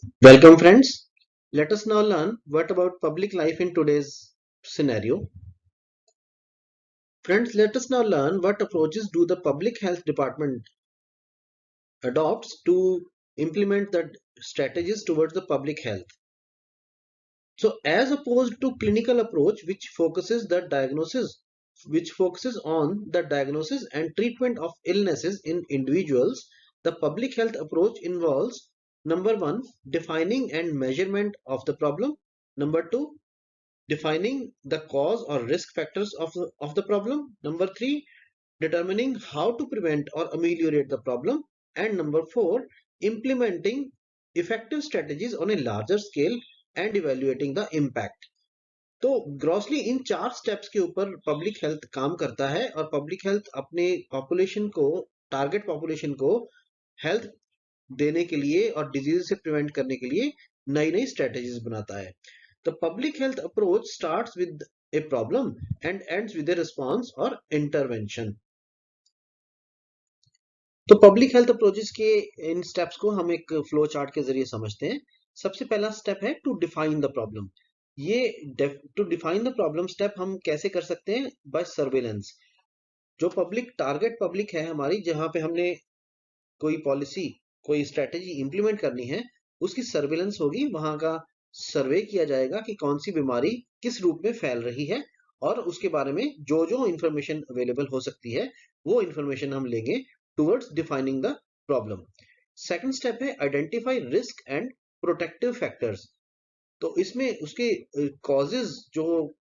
Welcome friends. Let us now learn what about public life in today's scenario. Friends, let us now learn what approaches do the public health department adopts to implement the strategies towards the public health. So as opposed to clinical approach which focuses on the diagnosis and treatment of illnesses in individuals, the public health approach involves number 1, defining and measurement of the problem. Number 2, defining the cause or risk factors of the problem. Number 3, determining how to prevent or ameliorate the problem. And number 4, implementing effective strategies on a larger scale and evaluating the impact. तो grossly इन 4 steps के ऊपर public health काम करता है और public health अपने population को, target population को हेल्थ देने के लिए और डिजीज से प्रिवेंट करने के लिए नई नई स्ट्रेटेजीज बनाता है. The public health approach starts with a problem and ends with a response or intervention. तो पब्लिक हेल्थ अप्रोचेस के इन स्टेप्स को हम एक फ्लो चार्ट के जरिए समझते हैं. सबसे पहला स्टेप है टू डिफाइन द प्रॉब्लम. ये to define the problem step हम कैसे कर सकते हैं? By surveillance. जो पब्लिक टारगेट पब्लिक है हमारी, जहां पे हमने कोई पॉलिसी, कोई स्ट्रेटेजी इंप्लीमेंट करनी है, उसकी सर्वेलेंस होगी. वहां का सर्वे किया जाएगा कि कौन सी बीमारी किस रूप में फैल रही है और उसके बारे में जो जो इंफॉर्मेशन अवेलेबल हो सकती है वो इंफॉर्मेशन हम लेंगे towards defining the problem. Second step है identify risk and protective factors. तो इसमें उसके कॉजेज, जो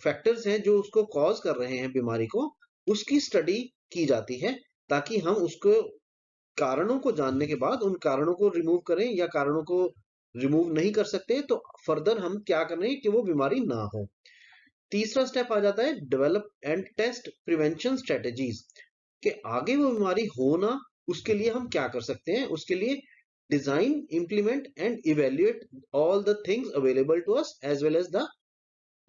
फैक्टर्स हैं जो उसको कॉज कर रहे हैं बीमारी को, उसकी स्टडी की जाती है ताकि हम उसको कारणों को जानने के बाद उन कारणों को रिमूव करें, या कारणों को रिमूव नहीं कर सकते तो फर्दर हम क्या करें कि वो बीमारी ना हो. तीसरा स्टेप आ जाता है develop and test prevention strategies, कि आगे वो बीमारी हो ना, उसके लिए हम क्या कर सकते हैं. उसके लिए design, implement and evaluate all the things available to us as well as the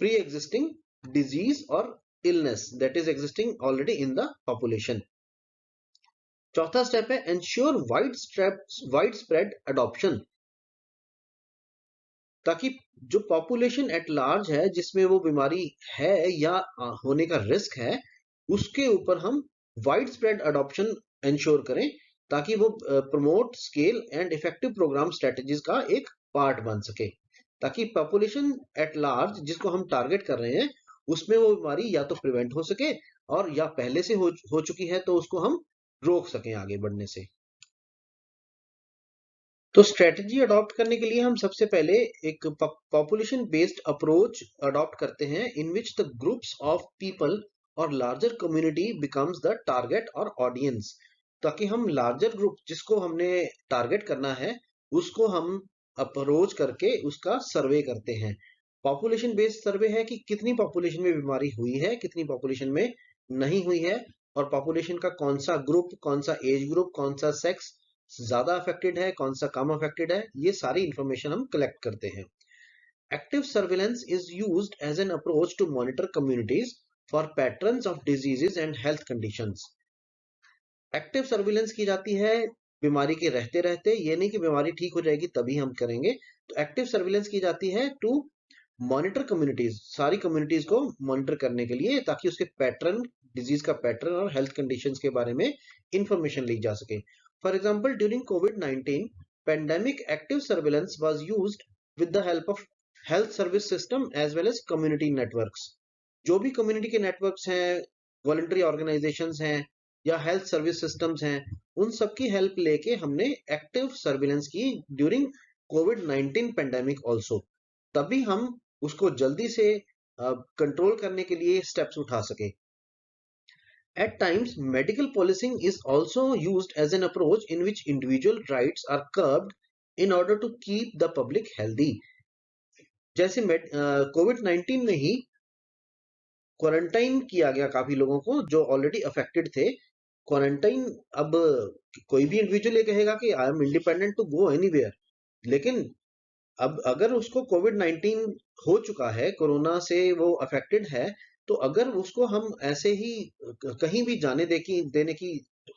pre existing disease और illness that is existing already in the population. चौथा स्टेप है एंश्योर वाइड स्प्रेड अडॉप्शन, ताकि जो पॉपुलेशन एट लार्ज है जिसमें वो बीमारी है या होने का रिस्क है, उसके ऊपर हम वाइड स्प्रेड अडॉप्शन एंश्योर करें ताकि वो promote scale and effective programme strategies का एक पार्ट बन सके, ताकि पॉपुलेशन एट लार्ज जिसको हम टारगेट कर रहे हैं उसमें वो बीमारी या तो प्रिवेंट हो सके और या पहले से हो चुकी है तो उसको हम रोक सकें आगे बढ़ने से. तो स्ट्रेटजी अडॉप्ट करने के लिए हम सबसे पहले एक पॉपुलेशन बेस्ड अप्रोच अडॉप्ट करते हैं in which the groups of people और larger community becomes the target और ऑडियंस, ताकि हम लार्जर ग्रुप जिसको हमने टारगेट करना है उसको हम अप्रोच करके उसका सर्वे करते हैं. पॉपुलेशन बेस्ड सर्वे है कि कितनी पॉपुलेशन में बीमारी हुई है, कितनी पॉपुलेशन में नहीं हुई है, और पॉपुलेशन का कौन सा ग्रुप, कौन सा एज ग्रुप, कौन सा सेक्स ज्यादा अफेक्टेड है, कौन सा कम अफेक्टेड है, ये सारी इंफॉर्मेशन हम कलेक्ट करते हैं. Active surveillance is used as an approach to monitor communities for patterns of diseases and health conditions. Active surveillance की जाती है बीमारी के रहते रहते, ये नहीं कि बीमारी ठीक हो जाएगी तभी हम करेंगे. तो एक्टिव सर्विलेंस की जाती है टू मॉनिटर कम्युनिटीज, सारी कम्युनिटीज को मॉनिटर करने के लिए, ताकि उसके पैटर्न, डिजीज का पैटर्न और हेल्थ कंडीशंस के बारे में इंफॉर्मेशन ली जा सके. For example, during COVID-19 pandemic, active surveillance was used with the help of health service system as well as community networks. जो भी community के networks हैं, voluntary organizations हैं या health service systems हैं, उन सब की help लेके हमने active surveillance की during COVID-19 pandemic also. तभी हम उसको जल्दी से कंट्रोल करने के लिए स्टेप्स उठा सके. At times, medical policing is also used as an approach in which individual rights are curbed in order to keep the public healthy. जैसे कोविड-19 में ही क्वारंटाइन किया गया काफी लोगों को जो ऑलरेडी अफेक्टेड थे. क्वारंटाइन, अब कोई भी इंडिविजुअल ये कहेगा कि I am independent to go anywhere, लेकिन अब अगर उसको कोविड-19 हो चुका है, कोरोना से वो अफेक्टेड है, तो अगर उसको हम ऐसे ही कहीं भी जाने देने की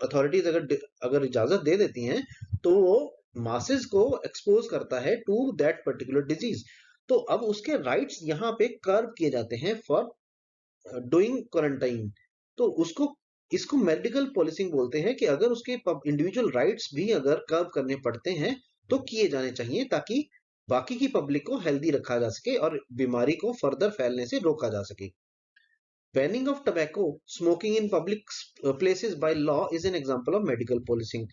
अथॉरिटीज अगर इजाजत दे देती हैं तो वो मासेस को एक्सपोज करता है टू दैट पर्टिकुलर डिजीज, तो अब उसके राइट्स यहाँ पे कर्व किए जाते हैं फॉर डूइंग क्वारंटाइन। तो उसको इसको मेडिकल पॉलिसिंग बोलते हैं कि अगर उसके इंडिविजुअल राइट्स भी अगर कर्व करने पड़ते हैं तो किए जाने चाहिए, ताकि बाकी की पब्लिक को हेल्दी रखा जा सके और बीमारी को फर्दर फैलने से रोका जा सके। Banning of tobacco smoking in public places by law is an example of medical policing.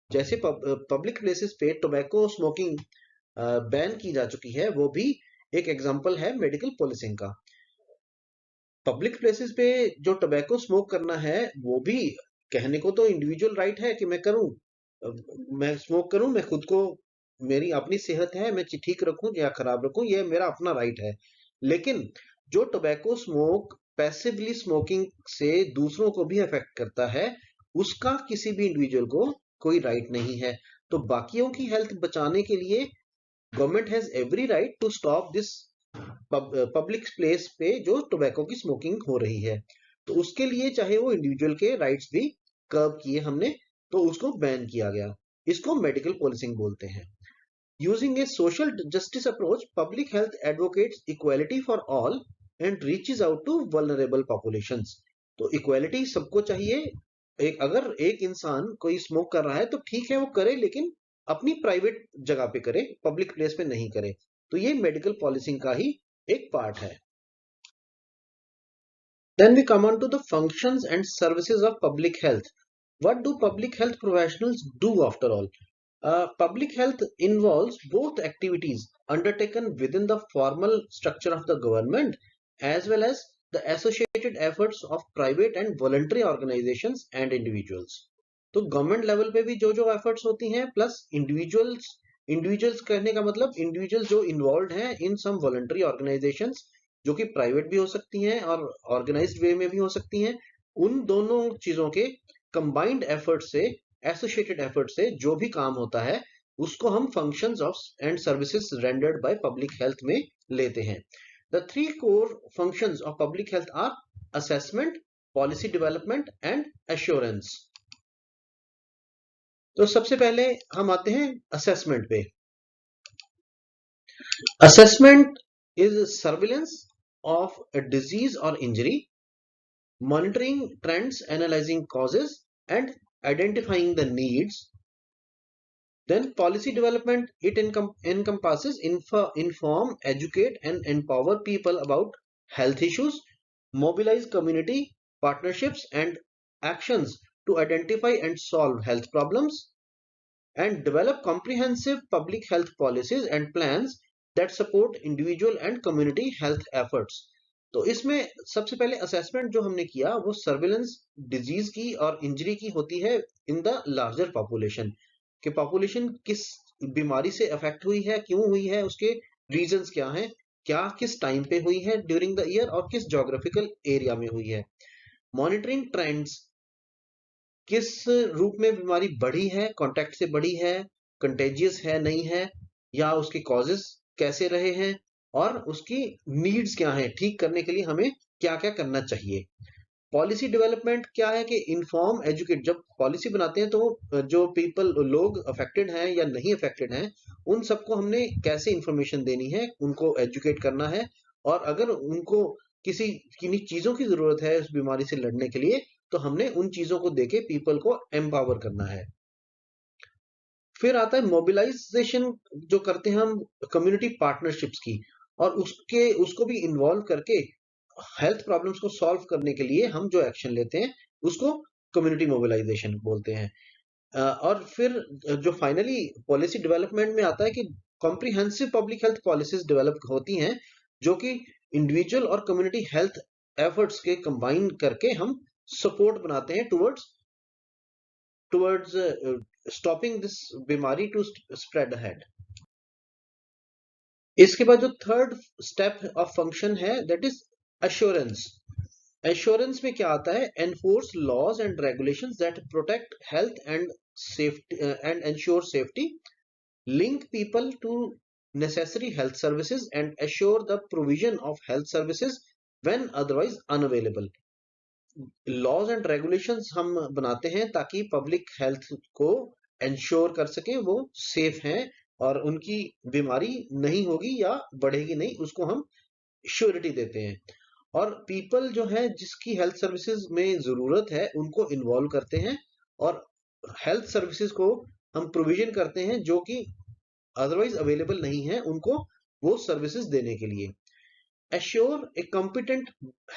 जैसे पब्लिक प्लेसेस पे टोबैको स्मोकिंग बैन की जा चुकी है, वो भी एक एग्जांपल है मेडिकल पॉलिसिंग का। पब्लिक प्लेसेस पे जो टोबैको स्मोक करना है वो भी कहने को तो इंडिविजुअल राइट है कि मैं करूं, मैं स्मोक करूं, मैं खुद को, मेरी अपनी सेहत है, मैं ठीक रखूं या खराब रखूं, ये मेरा अपना राइट है। लेकिन जो टोबैको स्मोक पैसिवली स्मोकिंग से दूसरों को भी अफेक्ट करता है, उसका किसी भी इंडिविजुअल को कोई राइट नहीं है। तो बाकियों की हेल्थ बचाने के लिए government has every right to stop this public place पे जो टोबैको की स्मोकिंग हो रही है। तो उसके लिए चाहे वो इंडिविजुअल के राइट्स भी कर्व किए हमने, तो उसको बैन किया गया। इसको मेडिकल पॉलिसिंग बोलते हैं। Using a social justice approach, public health advocates equality for all and reaches out to vulnerable populations. तो इक्वालिटी सबको चाहिए। अगर एक इंसान कोई स्मोक कर रहा है तो ठीक है वो करे, लेकिन अपनी प्राइवेट जगह पे करे, पब्लिक प्लेस पे नहीं करे। तो ये मेडिकल पॉलिसिंग का ही एक पार्ट है। Then we come on to the functions and services of public health. What do public health professionals do after all? Public health involves both activities undertaken within the formal structure of the government as well as the associated efforts of private and voluntary organizations and individuals. तो government level पे भी जो जो efforts होती हैं, plus individuals कहने का मतलब इंडिविजुअल्स जो इन्वॉल्व हैं इन सम वॉलंटरी ऑर्गेनाइजेशंस, जो कि प्राइवेट भी हो सकती हैं और ऑर्गेनाइज्ड वे में भी हो सकती हैं। उन दोनों चीजों के कंबाइंड एफर्ट से, एसोसिएटेड एफर्ट से जो भी काम होता है, उसको हम functions of and services rendered by public health में लेते हैं। The three core functions of public health are assessment, policy development and assurance. तो सबसे पहले हम आते हैं असेसमेंट पे। Assessment is surveillance of a disease or injury, monitoring trends, analyzing causes, and identifying the needs. Then policy development, it encompasses inform, educate, and empower people about health issues, mobilize community partnerships and actions to identify and solve health problems, and develop comprehensive public health policies and plans that support individual and community health efforts. तो इसमें सबसे पहले assessment जो हमने किया वो surveillance disease की और इंजरी की होती है इन द लार्जर पॉपुलेशन, कि पॉपुलेशन किस बीमारी से अफेक्ट हुई है, क्यों हुई है, उसके रीजंस क्या हैं, क्या किस टाइम पे हुई है ड्यूरिंग द ईयर और किस जोग्राफिकल एरिया में हुई है। मॉनिटरिंग ट्रेंड्स, किस रूप में बीमारी बढ़ी है, कांटेक्ट से बढ़ी है, कंटेजियस है नहीं है, या उसके कॉजेस कैसे रहे हैं, और उसकी नीड्स क्या हैं, ठीक करने के लिए हमें क्या क्या करना चाहिए। पॉलिसी डेवलपमेंट क्या है कि इन्फॉर्म, एजुकेट। जब पॉलिसी बनाते हैं तो जो लोग अफेक्टेड हैं या नहीं अफेक्टेड हैं, उन सबको हमने कैसे इंफॉर्मेशन देनी है, उनको एजुकेट करना है। और अगर उनको किसी किन्हीं चीजों की जरूरत है उस बीमारी से लड़ने के लिए, तो हमने उन चीजों को देके पीपल को एम्पावर करना है। फिर आता है मोबिलाइजेशन, जो करते हैं हम कम्युनिटी पार्टनरशिप्स की, और उसको भी इन्वॉल्व करके हेल्थ प्रॉब्लम्स को सॉल्व करने के लिए हम जो एक्शन लेते हैं उसको कम्युनिटी मोबिलाइजेशन बोलते हैं। और फिर जो फाइनली पॉलिसी डेवलपमेंट में आता है कि comprehensive public health policies develop होती हैं, जो कि इंडिविजुअल और कम्युनिटी हेल्थ एफर्ट्स के कंबाइन करके हम सपोर्ट बनाते हैं टुवर्ड्स स्टॉपिंग दिस बीमारी टू स्प्रेड अहेड। इसके बाद जो थर्ड स्टेप ऑफ फंक्शन है दैट इज एश्योरेंस। एश्योरेंस में क्या आता है? Enforce laws and regulations that protect health and safety and ensure safety, link people to necessary health services and assure the provision of health services when otherwise unavailable. Laws and regulations हम बनाते हैं ताकि public health को ensure कर सके वो safe हैं और उनकी बीमारी नहीं होगी या बढ़ेगी नहीं, उसको हम श्योरिटी देते हैं। और पीपल जो है जिसकी हेल्थ सर्विसेज में जरूरत है उनको इन्वॉल्व करते हैं और हेल्थ सर्विसेज को हम प्रोविजन करते हैं जो कि अदरवाइज अवेलेबल नहीं है उनको वो सर्विसेज देने के लिए। Assure a competent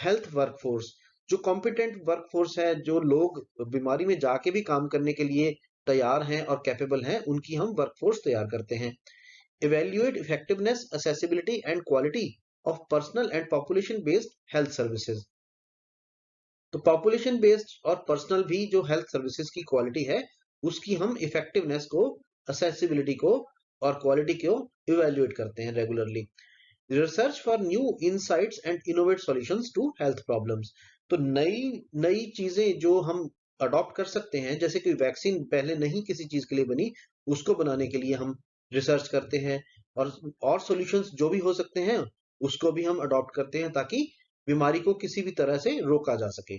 health workforce, जो कॉम्पिटेंट वर्कफोर्स है, जो लोग बीमारी में जाके भी काम करने के लिए तैयार हैं और कैपेबल हैं, उनकी हम वर्कफोर्स तैयार करते हैं। Evaluate effectiveness, accessibility and quality of personal and population based health services। तो पॉपुलेशन बेस्ड और पर्सनल भी जो हेल्थ सर्विसेज की क्वालिटी है उसकी हम इफेक्टिवनेस को, असेसिबिलिटी को और क्वालिटी को इवेल्युएट करते हैं regularly. Research for new insights and innovate solutions to health problems. तो नई नई चीजें जो हम अडॉप्ट कर सकते हैं, जैसे कि वैक्सीन पहले नहीं किसी चीज के लिए बनी, उसको बनाने के लिए हम रिसर्च करते हैं और सॉल्यूशंस जो भी हो सकते हैं उसको भी हम अडॉप्ट करते हैं ताकि बीमारी को किसी भी तरह से रोका जा सके।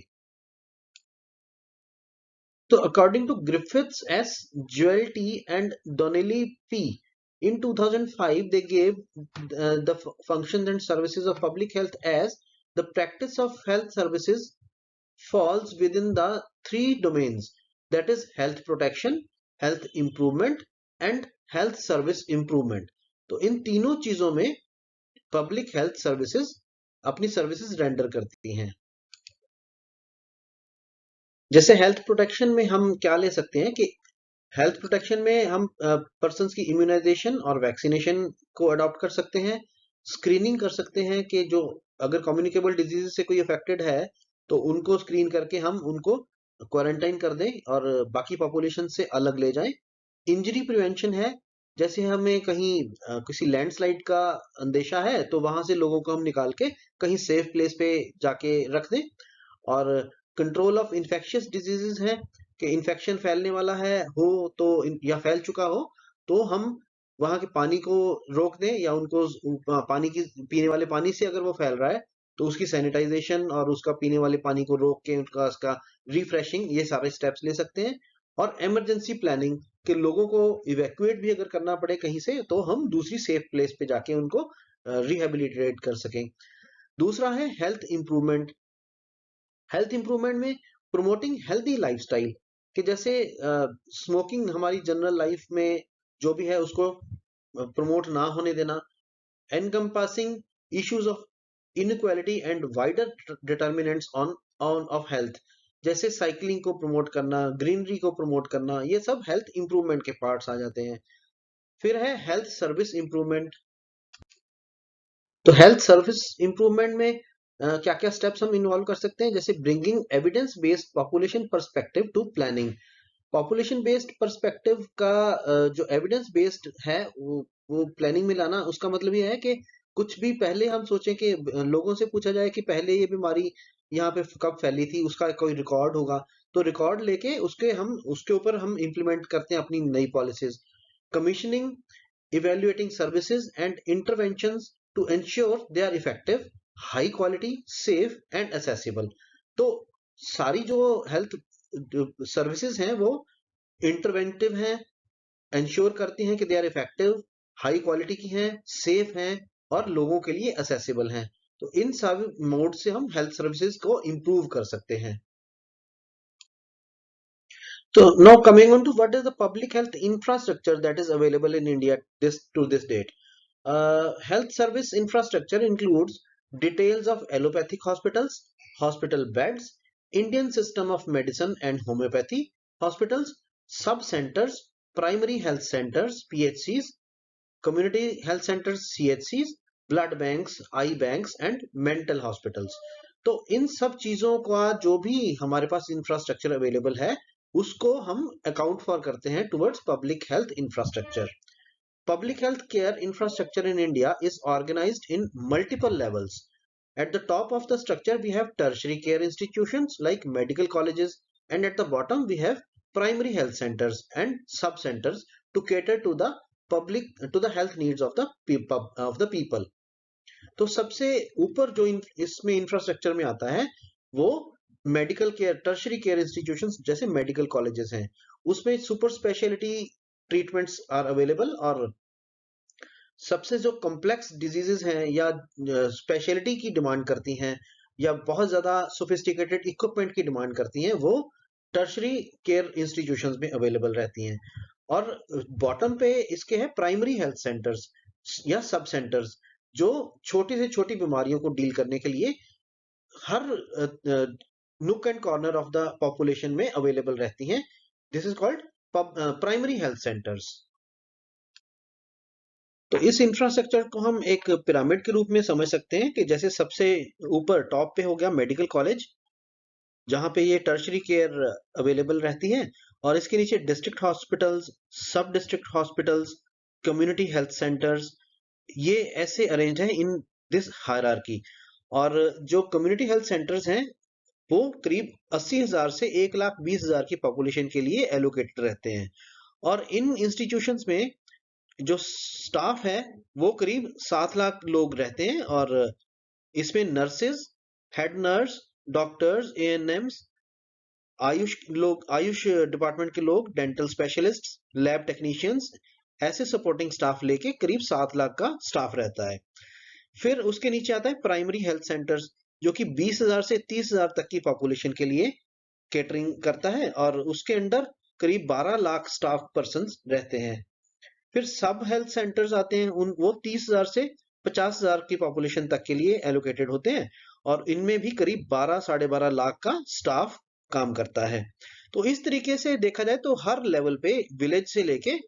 तो according to Griffiths S, Jewell T and Donnelly P, in 2005 they gave the functions and services of public health as the practice of health services falls within the three domains, that is health protection, health improvement and health service improvement। तो इन तीनों चीजों में public health services अपनी services render करती हैं। जैसे health protection में हम क्या ले सकते हैं कि हेल्थ प्रोटेक्शन में हम पर्सन्स की इम्यूनाइजेशन और वैक्सीनेशन को अडॉप्ट कर सकते हैं। स्क्रीनिंग कर सकते हैं कि जो अगर कम्युनिकेबल डिजीज से कोई अफेक्टेड है तो उनको स्क्रीन करके हम उनको क्वारंटाइन कर दें और बाकी पॉपुलेशन से अलग ले जाएं। इंजरी प्रिवेंशन है, जैसे हमें कहीं किसी लैंडस्लाइड का अंदेशा है तो वहां से लोगों को हम निकाल के कहीं सेफ प्लेस पे जाके रख दें। और कंट्रोल ऑफ इन्फेक्शियस डिजीजेस है कि इन्फेक्शन फैलने वाला है हो तो या फैल चुका हो तो हम वहां के पानी को रोक दें या उनको पानी की पीने वाले पानी से अगर वो फैल रहा है तो उसकी सैनिटाइजेशन और उसका पीने वाले पानी को रोक के उसका रिफ्रेशिंग, ये सारे स्टेप्स ले सकते हैं। और इमरजेंसी प्लानिंग कि लोगों को इवैक्यूएट भी अगर करना पड़े कहीं से तो हम दूसरी सेफ प्लेस पे जाके उनको रिहेबिलिटेट कर सकें। दूसरा है हेल्थ इंप्रूवमेंट। हेल्थ इंप्रूवमेंट में प्रोमोटिंग हेल्दी लाइफस्टाइल कि जैसे स्मोकिंग हमारी जनरल लाइफ में जो भी है उसको प्रमोट ना होने देना। Encompassing issues of inequality and wider determinants on off health, जैसे साइकिलिंग को प्रमोट करना, ग्रीनरी को प्रमोट करना, ये सब हेल्थ इंप्रूवमेंट के पार्ट्स आ जाते हैं। फिर है हेल्थ सर्विस इंप्रूवमेंट। तो हेल्थ सर्विस इंप्रूवमेंट में क्या क्या स्टेप्स हम इन्वॉल्व कर सकते हैं, जैसे bringing evidence based population perspective to planning. Population based perspective का जो एविडेंस बेस्ड है वो प्लानिंग में लाना। उसका मतलब ये है कि कुछ भी पहले हम सोचें कि लोगों से पूछा जाए कि पहले ये बीमारी यहाँ पे कब फैली थी, उसका कोई रिकॉर्ड होगा तो रिकॉर्ड लेके उसके ऊपर हम इम्प्लीमेंट करते हैं अपनी नई policies. Commissioning evaluating services and interventions to ensure they are effective, high quality, safe and accessible। तो सारी जो हेल्थ सर्विसेज हैं वो इंटरवेंटिव हैं, इंश्योर करती हैं कि they are effective, high quality की हैं, सेफ हैं और लोगों के लिए असेसिबल हैं। तो इन सभी मोड से हम हेल्थ सर्विसेज को इंप्रूव कर सकते हैं। So now coming on to what is the public health infrastructure that is available in India to this date. Health service infrastructure includes details of allopathic hospitals, hospital beds, Indian system of medicine and homeopathy hospitals, sub-centers, primary health centers, PHCs, community health centers, CHCs, blood banks, eye banks and mental hospitals। तो इन सब चीजों का जो भी हमारे पास infrastructure available है उसको हम अकाउंट फॉर करते हैं towards public health infrastructure. Public health care infrastructure in India is organized in multiple levels. At the top of the structure, we have tertiary care institutions like medical colleges, and at the bottom, we have primary health centers and sub-centers to cater to the health needs of the people. तो सबसे ऊपर जो इसमें infrastructure में आता है वो medical care, tertiary care institutions जैसे मेडिकल कॉलेजेस हैं, उसमें super speciality treatments are available, और सबसे जो कॉम्प्लेक्स डिजीजेस हैं या स्पेशलिटी की डिमांड करती हैं या बहुत ज्यादा सोफिस्टिकेटेड इक्विपमेंट की डिमांड करती हैं, वो टर्शरी केयर इंस्टीट्यूशंस में अवेलेबल रहती हैं। और बॉटम पे इसके हैं प्राइमरी हेल्थ सेंटर्स या सब सेंटर्स, जो छोटी से छोटी बीमारियों को डील करने के लिए हर nook and corner of the population में अवेलेबल रहती हैं। This is called primary health centres. तो इस इंफ्रास्ट्रक्चर को हम एक पिरामिड के रूप में समझ सकते हैं कि जैसे सबसे ऊपर टॉप पे हो गया मेडिकल कॉलेज, जहां पे ये टर्शरी केयर अवेलेबल रहती है, और इसके नीचे डिस्ट्रिक्ट हॉस्पिटल्स, सब district hospitals, community health centres, ये ऐसे अरेंज हैं इन दिस हायरार्की। और जो कम्युनिटी हेल्थ सेंटर्स हैं वो करीब 80,000 से 1,20,000 की पॉपुलेशन के लिए एलोकेटेड रहते हैं। और इन इंस्टीट्यूशंस में जो स्टाफ है वो करीब 7 लाख लोग रहते हैं, और इसमें nurses, head nurse, doctors, एएनएम्स, Ayush department के लोग, डेंटल स्पेशलिस्ट, लैब टेक्नीशियंस, ऐसे सपोर्टिंग स्टाफ लेके करीब 7 लाख का स्टाफ रहता है। फिर उसके नीचे आता है प्राइमरी हेल्थ सेंटर्स, जो कि 20,000 से 30,000 तक की पॉपुलेशन के लिए केटरिंग करता है, और उसके अंदर करीब 12 लाख स्टाफ पर्सन रहते हैं। फिर सब हेल्थ सेंटर्स आते हैं, उन वो 30,000 से 50,000 की पॉपुलेशन तक के लिए एलोकेटेड होते हैं, और इनमें भी करीब 12-12.5 लाख का स्टाफ काम करता है। तो इस तरीके से देखा जाए तो हर लेवल पे, विलेज से लेके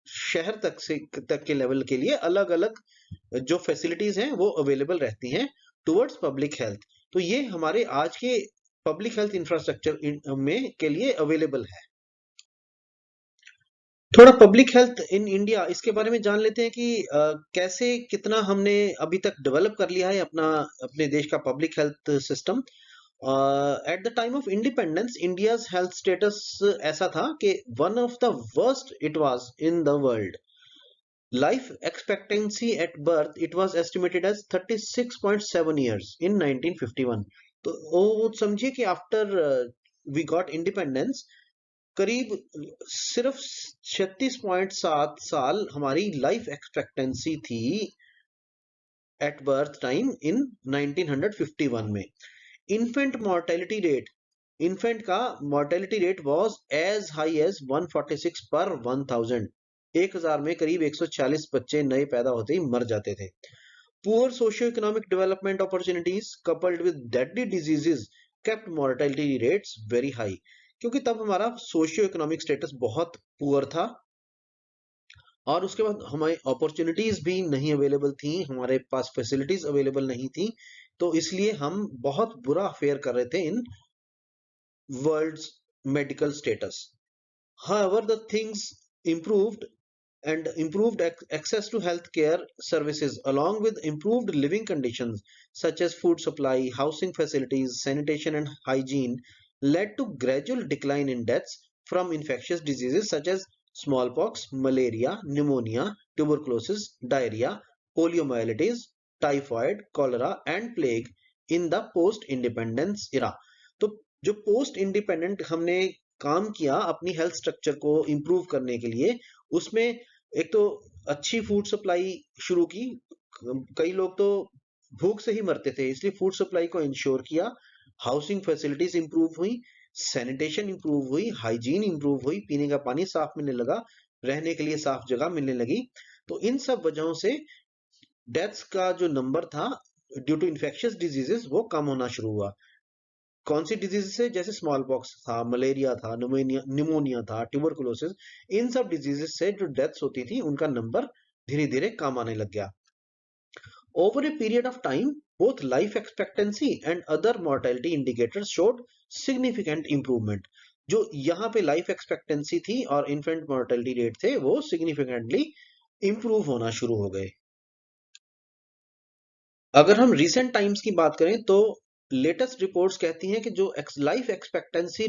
शहर तक के लेवल के लिए अलग अलग जो फैसिलिटीज हैं वो अवेलेबल रहती हैं टुवर्ड्स पब्लिक हेल्थ। तो ये हमारे आज के पब्लिक हेल्थ इंफ्रास्ट्रक्चर में के लिए अवेलेबल है। थोड़ा पब्लिक हेल्थ इन इंडिया, इसके बारे में जान लेते हैं कि कैसे कितना हमने अभी तक डेवलप कर लिया है अपने देश का public health system. At the time of independence, India's health status ऐसा था कि one of the worst it was in the world. Life expectancy at birth it was estimated as 36.7 years in 1951। तो वो समझिए कि आफ्टर वी गॉट इंडिपेंडेंस, करीब सिर्फ 36.7 साल हमारी लाइफ एक्सपेक्टेंसी थी एट बर्थ टाइम इन 1951 में। इन्फेंट मोर्टेलिटी रेट, इन्फेंट का mortality rate was as high as 146 per 1000। 1000 में करीब 140 बच्चे नए पैदा होते ही मर जाते थे। Poor socio economic development opportunities coupled with deadly diseases kept mortality rates very high, क्योंकि तब हमारा सोशियो इकोनॉमिक स्टेटस बहुत पुअर था, और उसके बाद हमारी अपॉर्चुनिटीज भी नहीं अवेलेबल थी, हमारे पास फैसिलिटीज अवेलेबल नहीं थी, तो इसलिए हम बहुत बुरा फेयर कर रहे थे in world's medical status. However, the things improved, and improved access to healthcare services along with improved living conditions such as food supply, housing facilities, sanitation and hygiene led to gradual decline in deaths from infectious diseases such as smallpox, malaria, pneumonia, tuberculosis, diarrhea, poliomyelitis, typhoid, cholera and plague in the post independence era। तो जो post independent हमने काम किया अपनी health structure को improve करने के लिए, उसमें एक तो अच्छी फूड सप्लाई शुरू की। कई लोग तो भूख से ही मरते थे, इसलिए फूड सप्लाई को इंश्योर किया। हाउसिंग फैसिलिटीज इंप्रूव हुई, सैनिटेशन इंप्रूव हुई, हाइजीन इंप्रूव हुई, पीने का पानी साफ मिलने लगा, रहने के लिए साफ जगह मिलने लगी। तो इन सब वजहों से डेथ्स का जो नंबर था ड्यू टू इन्फेक्शियस डिजीजेस वो कम होना शुरू हुआ। कौन सी डिजीज से, जैसे स्मॉल पॉक्स था, मलेरिया था, निमोनिया था, ट्यूबरकुलोसिस, इन सब डिजीजेस से जो डेथ्स होती थी उनका नंबर धीरे धीरे कम आने लग गया। Over a period of time both life expectancy and other mortality indicators showed significant improvement. जो यहाँ पे लाइफ एक्सपेक्टेंसी थी और इन्फेंट मोर्टेलिटी रेट थे वो सिग्निफिकेंटली इंप्रूव होना शुरू हो गए। अगर हम रिसेंट टाइम्स की बात करें तो लेटेस्ट रिपोर्ट्स कहती हैं कि जो लाइफ एक्सपेक्टेंसी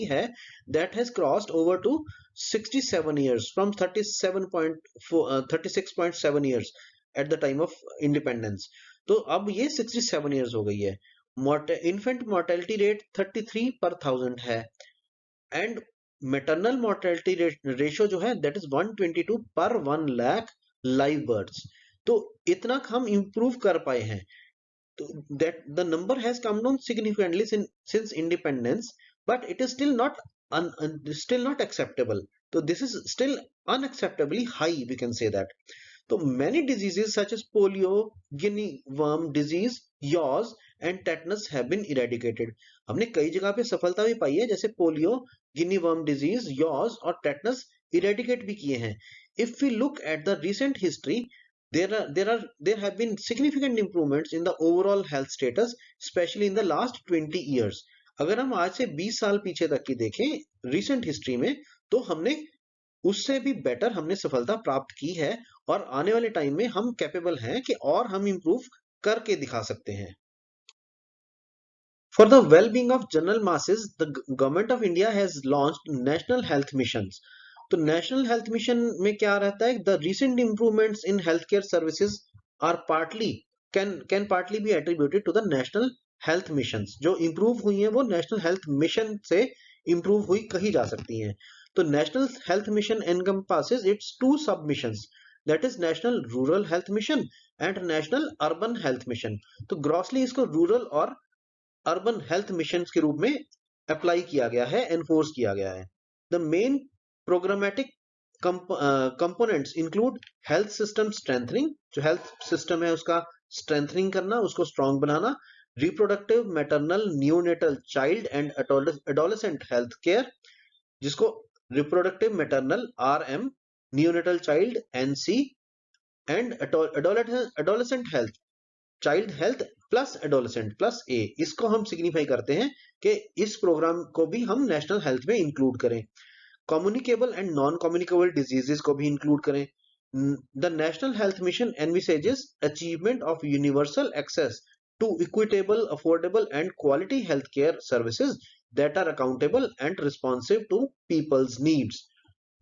है that has crossed over to 67 years from 36.7 years at the time of independence. तो अब ये 67 इयर्स हो गई है। इन्फेंट मोर्टेलिटी रेट 33 पर 1000 है, एंड मेटरनल मोर्टेलिटी रेशियो जो है दैट इज 122 पर 1 लाख लाइव बर्ड्स। तो इतना हम इंप्रूव कर पाए हैं, तो that the number has come down significantly since independence, but it is still not acceptable. So this is still unacceptably high, we can say that. So many diseases such as polio, guinea worm disease, yaws and tetanus have been eradicated. हमने कई जगह पे सफलता भी पाई है, जैसे polio, गिनी worm disease, yaws और tetanus eradicate भी किए हैं. If we look at the recent history, there have been significant improvements in the overall health status, especially in the last 20 years. अगर हम आज से 20 साल पीछे तक की देखें recent history में, तो हमने उससे भी बेटर हमने सफलता प्राप्त की है, और आने वाले टाइम में हम कैपेबल हैं कि और हम इंप्रूव करके दिखा सकते हैं. For the well-being of general masses, the government of India has launched national health missions. तो नेशनल हेल्थ मिशन में क्या रहता है, the recent improvements in health care services are partly can partly be attributed to the national health missions. जो improve हुई हैं वो national health mission से इंप्रूव हुई कही जा सकती हैं. तो national health mission encompasses its two sub missions, that is national rural health mission and national urban health mission. तो ग्रॉसली इसको रूरल और अर्बन हेल्थ मिशन के रूप में अप्लाई किया गया है, एनफोर्स किया गया है. The main programmatic components include health system strengthening, जो हेल्थ सिस्टम है उसका स्ट्रेंथनिंग करना, उसको स्ट्रांग बनाना. Reproductive maternal neonatal child and adolescent health care, जिसको reproductive maternal RM, neonatal child NC and adolescent health child health plus adolescent plus A, इसको हम signify करते हैं कि इस प्रोग्राम को भी हम नेशनल हेल्थ में इंक्लूड करें. Communicable and non communicable diseases को भी इंक्लूड करें. The national health mission envisages achievement of universal access to equitable, affordable and quality health care services that are accountable and responsive to people's needs.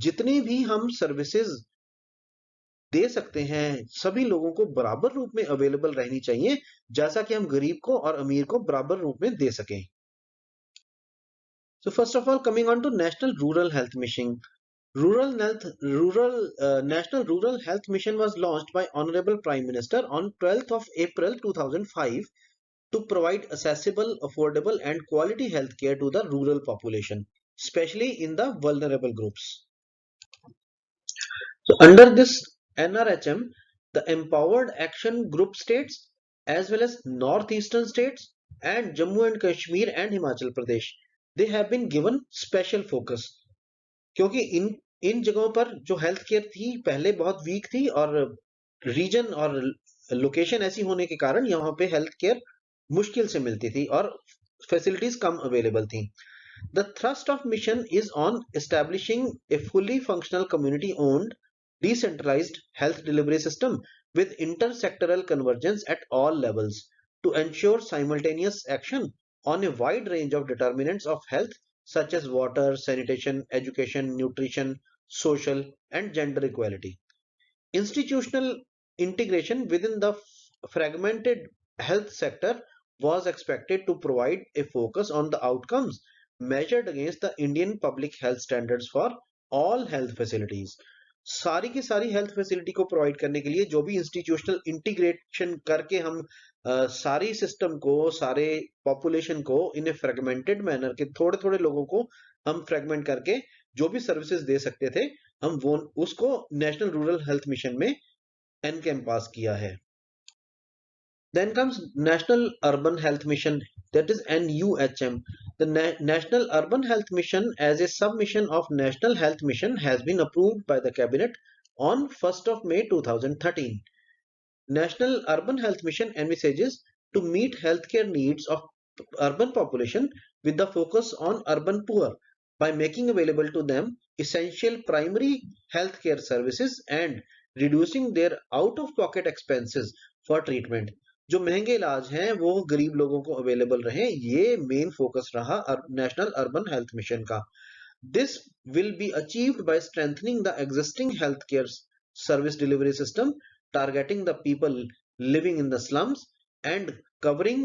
जितनी भी हम services दे सकते हैं सभी लोगों को बराबर रूप में अवेलेबल रहनी चाहिए, जैसा कि हम गरीब को और अमीर को बराबर रूप में दे सकें. So first of all, coming on to National Rural Health Mission. National Rural Health Mission was launched by Honorable Prime Minister on 12th of April 2005 to provide accessible, affordable and quality health care to the rural population, especially in the vulnerable groups. So under this NRHM, the Empowered Action Group states as well as northeastern states and Jammu and Kashmir and Himachal Pradesh, they have been given special focus, क्योंकि इन जगहों पर जो health care थी पहले बहुत week थी, और reason और लोकेशन ऐसी होने के कारण यहाँ पे हेल्थ केयर मुश्किल से मिलती थी और फैसिलिटीज कम अवेलेबल थी. The thrust of mission is on establishing a fully functional community owned decentralized health delivery system with intersectoral convergence at all levels to ensure simultaneous action on a wide range of determinants of health such as water, sanitation, education, nutrition, social and gender equality. Institutional integration within the fragmented health sector was expected to provide a focus on the outcomes measured against the Indian public health standards for all health facilities. सारी की सारी health facility को provide करने के लिए जो भी institutional integration करके हम सारी सिस्टम को, सारे पॉपुलेशन को इन ए फ्रेगमेंटेड मैनर के थोड़े थोड़े लोगों को हम फ्रेगमेंट करके जो भी सर्विसेज दे सकते थे हम वो उसको नेशनल रूरल हेल्थ मिशन में एनकैम्पास किया है. Then comes National Urban Health Mission, that is NUHM. The National Urban Health Mission as a submission of National Health Mission has been approved by the Cabinet on 1st of May 2013. National Urban Health Mission envisages to meet healthcare needs of urban population with the focus on urban poor by making available to them essential primary healthcare services and reducing their out-of-pocket expenses for treatment. जो महंगे इलाज हैं वो गरीब लोगों को available रहे, ये मेन फोकस रहा नेशनल अर्बन हेल्थ मिशन का. This will be achieved by strengthening the existing health care service delivery system, targeting the people living in the slums and covering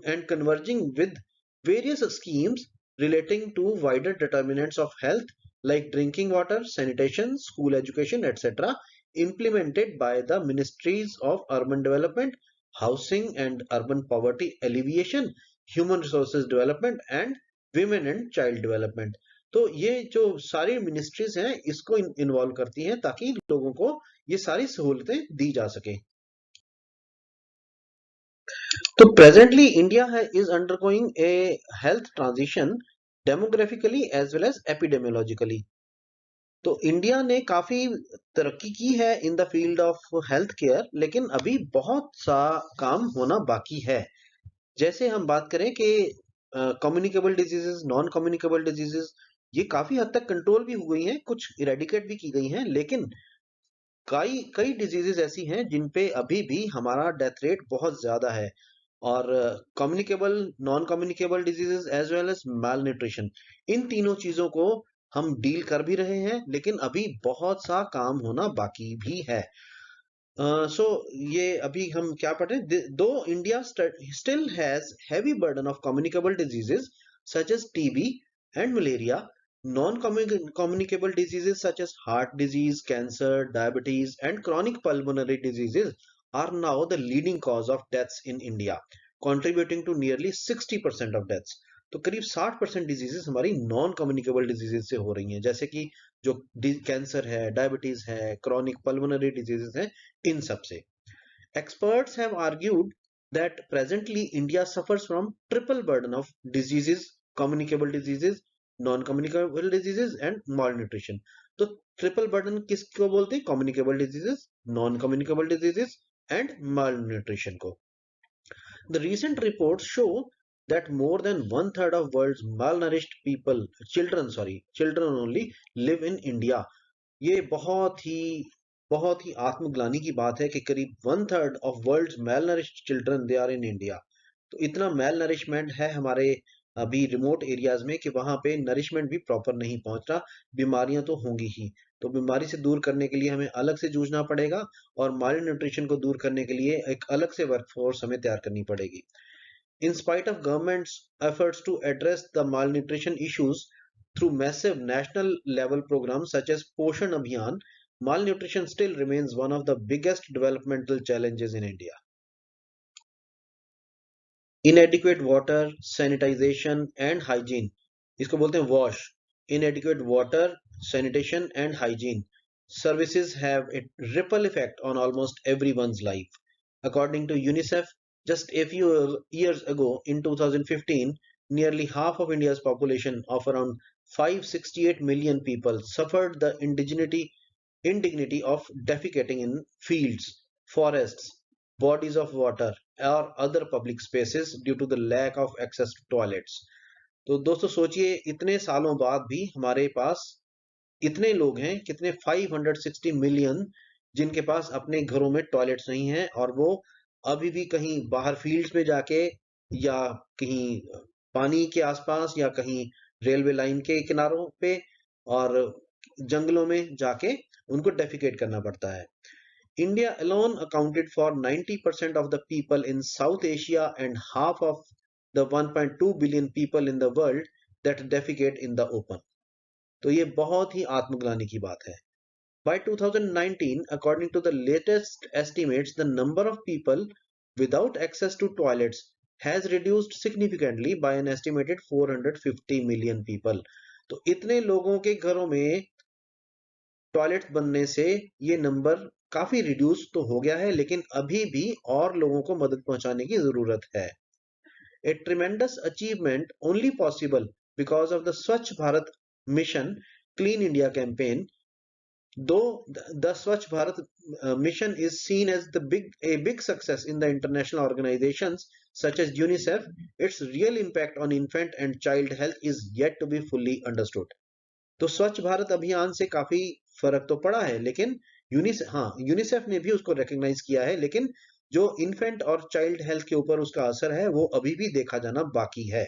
and converging with various schemes relating to wider determinants of health like drinking water, sanitation, school education, etc., implemented by the ministries of urban development, housing and urban poverty alleviation, human resources development and women and child development. तो ये जो सारी ministries हैं इसको involve करती हैं ताकि लोगों को ये सारी सहूलतें दी जा सके. तो presently India is undergoing a health transition demographically as well as epidemiologically. तो इंडिया ने काफी तरक्की की है in the field of health care, लेकिन अभी बहुत सा काम होना बाकी है. जैसे हम बात करें कि communicable diseases, non communicable diseases, ये काफी हद तक कंट्रोल भी हो गई हैं, कुछ इरेडिकेट भी की गई हैं, लेकिन कई कई डिजीजेस ऐसी हैं जिन पे अभी भी हमारा डेथ रेट बहुत ज्यादा है. और communicable, non communicable diseases as well as malnutrition, इन तीनों चीजों को हम डील कर भी रहे हैं, लेकिन अभी बहुत सा काम होना बाकी भी है. सो ये अभी हम क्या पढ़ रहे हैं, though India still has heavy burden of communicable diseases such as TB and malaria, non-communicable diseases such as heart disease, cancer, diabetes, and chronic pulmonary diseases are now the leading cause of deaths in India, contributing to nearly 60% of deaths. तो करीब 60% diseases हमारी non communicable diseases से हो रही हैं, जैसे कि जो कैंसर है, डायबिटीज है, क्रॉनिक पल्मोनरी डिजीजेस हैं, इन सब से. Experts have argued that presently India suffers from triple burden of diseases, communicable diseases, non communicable diseases and malnutrition. तो ट्रिपल बर्डन किसको बोलते हैं? Communicable diseases, non communicable diseases and malnutrition को. The recent reports show that more than one third of world's malnourished people, children only, live in India. ये बहुत ही आत्मग्लानि की बात है कि करीब one third of world's malnourished children they are in India. तो इतना मेल नरिशमेंट है हमारे अभी रिमोट एरियाज में कि वहां पे नरिशमेंट भी प्रॉपर नहीं पहुंच रहा. बीमारियां तो होंगी ही, तो बीमारी से दूर करने के लिए हमें अलग से जूझना पड़ेगा, और माल न्यूट्रिशन को दूर करने के लिए एक अलग से वर्कफोर्स हमें तैयार करनी पड़ेगी. In spite of government's efforts to address the malnutrition issues through massive national level programs such as Poshan Abhiyan, malnutrition still remains one of the biggest developmental challenges in India. Inadequate water, sanitization and hygiene, इसको बोलते हैं wash. Inadequate water, sanitation and hygiene services have a ripple effect on almost everyone's life. According to UNICEF, just a few years ago in 2015, nearly half of India's population of around 568 million people suffered the indignity of defecating in fields, forests, bodies of water or other public spaces due to the lack of access to toilets. तो दोस्तों सोचिए, इतने सालों बाद भी हमारे पास इतने लोग हैं, कितने 560 मिलियन, जिनके पास अपने घरों में टॉयलेट्स नहीं हैं, और वो अभी भी कहीं बाहर फील्ड्स में जाके या कहीं पानी के आसपास या कहीं रेलवे लाइन के किनारों पे और जंगलों में जाके उनको डेफिकेट करना पड़ता है. India alone accounted for 90% of the people in South Asia and half of the 1.2 billion people in the world that defecate in the open. तो ये बहुत ही आत्मग्लानि की बात है. By 2019, according to the latest estimates, the number of people without access to toilets has reduced significantly by an estimated 450 million people. तो इतने लोगों के घरों में टॉयलेट बनने से ये नंबर काफी रिड्यूस तो हो गया है, लेकिन अभी भी और लोगों को मदद पहुंचाने की जरूरत है. A tremendous achievement only possible because of the Swachh Bharat Mission Clean India campaign. Though the Swachh Bharat mission is seen as a big success in the international organizations such as UNICEF, its real impact on infant and child health is yet to be fully understood. तो स्वच्छ भारत अभियान से काफी फर्क तो पड़ा है, लेकिन यूनिसेफ ने भी उसको रिकॉग्नाइज किया है, लेकिन जो इन्फेंट और चाइल्ड हेल्थ के ऊपर उसका असर है वो अभी भी देखा जाना बाकी है.